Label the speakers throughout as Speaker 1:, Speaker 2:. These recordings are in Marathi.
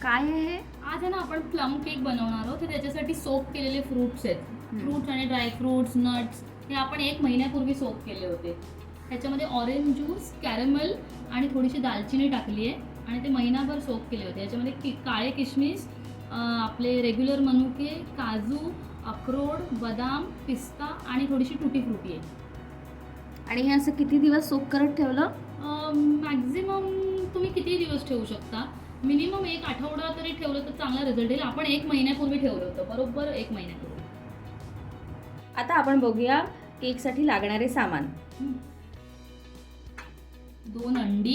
Speaker 1: काय आहे हे?
Speaker 2: आज आहे ना आपण प्लम केक बनवणार आहोत. तर त्याच्यासाठी सोक केलेले फ्रूट्स आहेत. फ्रूट्स आणि ड्रायफ्रूट्स, नट्स हे आपण 1 महिन्यापूर्वी सोक केले होते. ह्याच्यामध्ये ऑरेंज ज्यूस, कॅरमल आणि थोडीशी दालचिनी टाकली आहे आणि ते महिनाभर सोक केले होते. याच्यामध्ये काळे किशमिश, आपले रेग्युलर मनुके, काजू, अक्रोड, बदाम, पिस्ता आणि थोडीशी टुटी फ्रुटी आहे.
Speaker 1: आणि हे असं किती दिवस सोक करत ठेवलं?
Speaker 2: मॅक्झिमम तुम्ही किती दिवस ठेवू शकता? मिनिमम 1 आठवडा तरी ठेवलं तर चांगला रिझल्ट येईल. आपण 1 महिन्यापूर्वी ठेवलं होतं, बरोबर 1 महिन्यापूर्वी.
Speaker 1: आता आपण बघूया केकसाठी लागणारे सामान.
Speaker 2: 2 अंडी,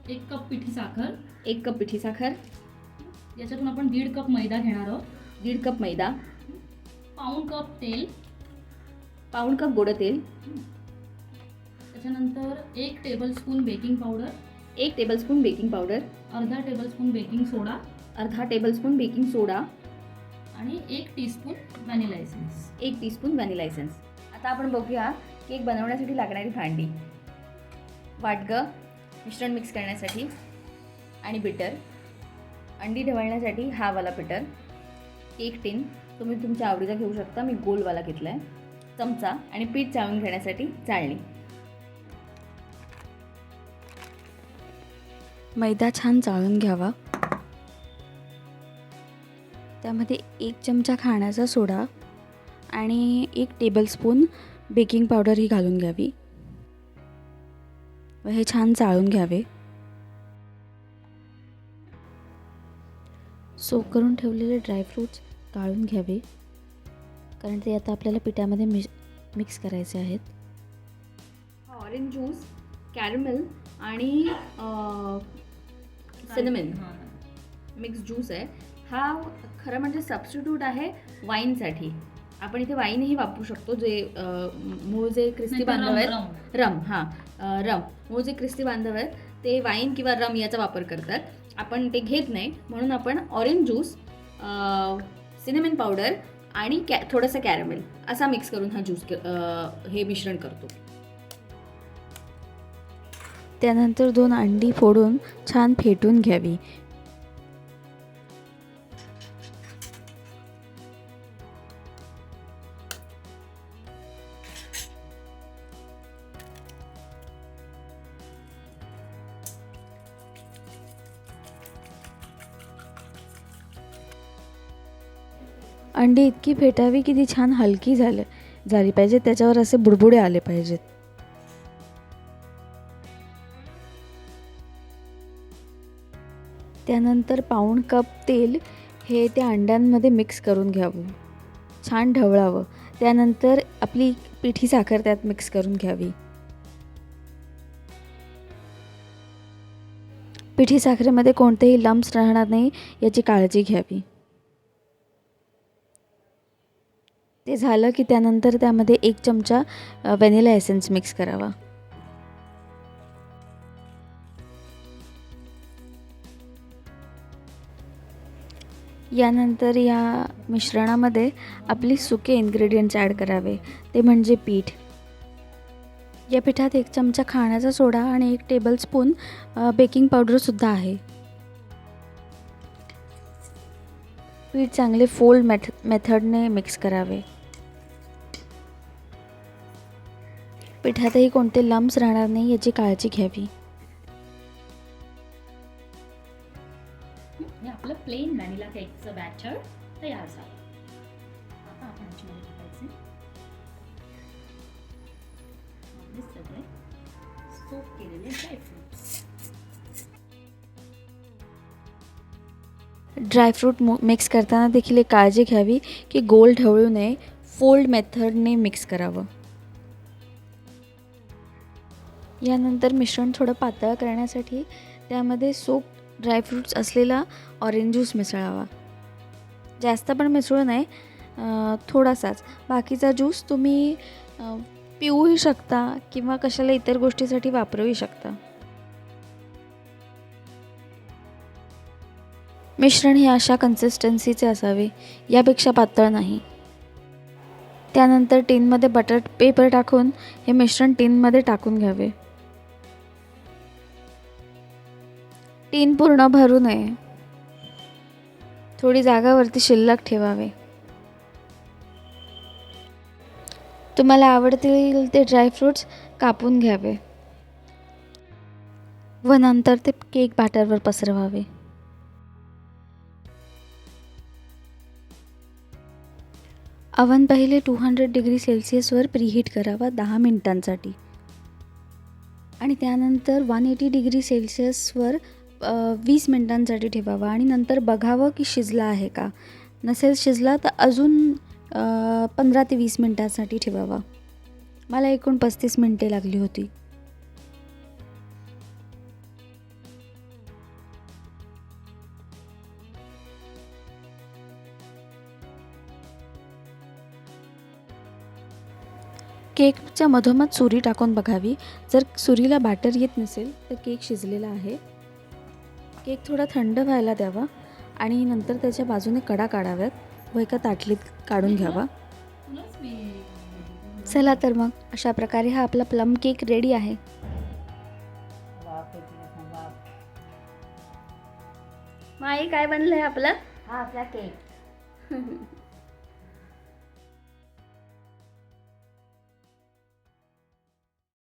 Speaker 2: 1 कप पिठी साखर,
Speaker 1: 1 कप पिठी साखर,
Speaker 2: याच्यातून आपण 1.5 कप मैदा घेणार आहोत,
Speaker 1: 1.5 कप मैदा,
Speaker 2: पाऊण कप तेल,
Speaker 1: पाऊण कप गोडं तेल,
Speaker 2: त्याच्यानंतर 1 tablespoon baking powder,
Speaker 1: 1 tablespoon baking powder,
Speaker 2: अर्धा टेबलस्पून बेकिंग सोडा
Speaker 1: अर्धा टेबलस्पून बेकिंग सोडा
Speaker 2: आणि 1 teaspoon vanilla essence.
Speaker 1: 1 teaspoon vanilla essence. आता आपण बघूया केक बनवण्यासाठी लागणारी भांडी. वाटगं मिश्रण मिक्स करण्यासाठी आणि बिटर, अंडी ढवळण्यासाठी हा वाला बिटर, केक टिन तुम्ही तुमच्या आवडीचा घेऊ शकता, मी गोलवाला घेतला आहे, चमचा आणि पीठ चाळून घेण्यासाठी चाळणी.
Speaker 3: मैदा छान चाळून घ्यावा. त्यामध्ये 1 चमचा खाण्याचा सोडा आणि 1 टेबलस्पून बेकिंग पावडर ही घालून घ्यावी व हे छान चाळून घ्यावे. सोक करून ठेवलेले ड्रायफ्रूट्स गाळून घ्यावे, कारण ते आता आपल्याला पिठामध्ये मिक्स करायचे आहेत.
Speaker 1: ऑरेंज ज्यूस, कॅरमेल आणि सिनेमन मिक्स ज्यूस आहे. हा खरं म्हणजे सबस्टिट्यूट आहे वाईनसाठी. आपण इथे वाईनही वापरू शकतो, जे मूळ जे ख्रिस्ती बांधव आहेत, रम मूळ जे ख्रिस्ती बांधव आहेत ते वाईन किंवा रम याचा वापर करतात. आपण ते घेत नाही, म्हणून आपण ऑरेंज ज्यूस, सिनेमन पावडर आणि थोडंसं कॅरमेल असा मिक्स करून हा ज्यूस हे मिश्रण करतो.
Speaker 3: त्यानंतर 2 अंडी फोडून छान फेटून घ्यावी. अंडी इतकी फेटावी की ती छान हलकी झाली पाहिजे, त्याच्यावर असे बुडबुडे आले पाहिजेत. त्यानंतर पाऊण कप तेल हे त्या अंड्यांमध्ये मिक्स करून घ्यावं, छान ढवळावं. त्यानंतर आपली पिठी साखर त्यात मिक्स करून घ्यावी. पिठी साखरेमध्ये कोणतेही लम्प्स राहणार नाही याची काळजी घ्यावी. ते झालं की त्यानंतर त्यामध्ये 1 चमचा व्हॅनिला एसेन्स मिक्स करावा. यानंतर या मिश्रणामध्ये आपली सुके इन्ग्रेडियंट्स ॲड करावे, ते म्हणजे पीठ. या पिठात 1 चमचा खाण्याचा सोडा आणि 1 टेबलस्पून बेकिंग पावडरसुद्धा आहे. पीठ चांगले फोल्ड मेथडने मिक्स करावे. पिठातही कोणते लम्प्स राहणार नाही याची काळजी घ्यावी.
Speaker 2: हे आपलं प्लेन व्हॅनिला केकचं बॅटर तयार झालं. आता आपण याच्यामध्ये टाकायचे आपले सगळे सोक केलेले ड्रायफ्रुट्स.
Speaker 3: ड्रायफ्रूट मिक्स करताना देखील एक काळजी घ्यावी की गोल ढवळू नये, फोल्ड मेथडने मिक्स करावं. यानंतर मिश्रण थोडं पातळ करण्यासाठी त्यामध्ये सोक ड्रायफ्रूट्स असलेला ऑरेंज ज्यूस मिसळावा. जास्त पण मिसळू नये, थोडासाच. बाकीचा ज्यूस तुम्ही पिऊही शकता किंवा कशाला इतर गोष्टीसाठी वापरूही शकता. मिश्रण हे अशा कन्सिस्टन्सीचे असावे, यापेक्षा पातळ नाही. त्यानंतर टिनमध्ये बटर पेपर टाकून हे मिश्रण टिनमध्ये टाकून घ्यावे. टीन पूर्ण भरू नये. थोडी जागावरती शिल्लक ठेवावे. तुम्हाला आवडतील ते ड्रायफ्रूट्स कापून घ्यावे व नंतर ते केक बॅटरवर पसरवावे. अवन पहिले 200 डिग्री सेल्सिअसवर प्रीहीट करावा 10 मिनिटांसाठी आणि त्यानंतर 180 डिग्री सेल्सिअसवर 20 मिनिटांसाठी ठेवावा आणि नंतर बघावं की शिजला आहे का. नसेल शिजला तर अजून 15 ते 20 मिनिटांसाठी ठेवावा. मला एकूण 35 मिनिटे लागली होती. केकच्या मधोमध सुरी टाकून बघावी. जर सुरीला बॅटर येत नसेल तर केक शिजलेला आहे. केक थोडा थंड व्हायला द्यावा आणि नंतर त्याच्या बाजूने कडा काढाव्यात व एका ताटलीत काढून घ्यावा. चला तर मग अशा प्रकारे हा आपला प्लम केक रेडी आहे.
Speaker 1: माई काय बनलंय आपलं?
Speaker 4: हा आपला केक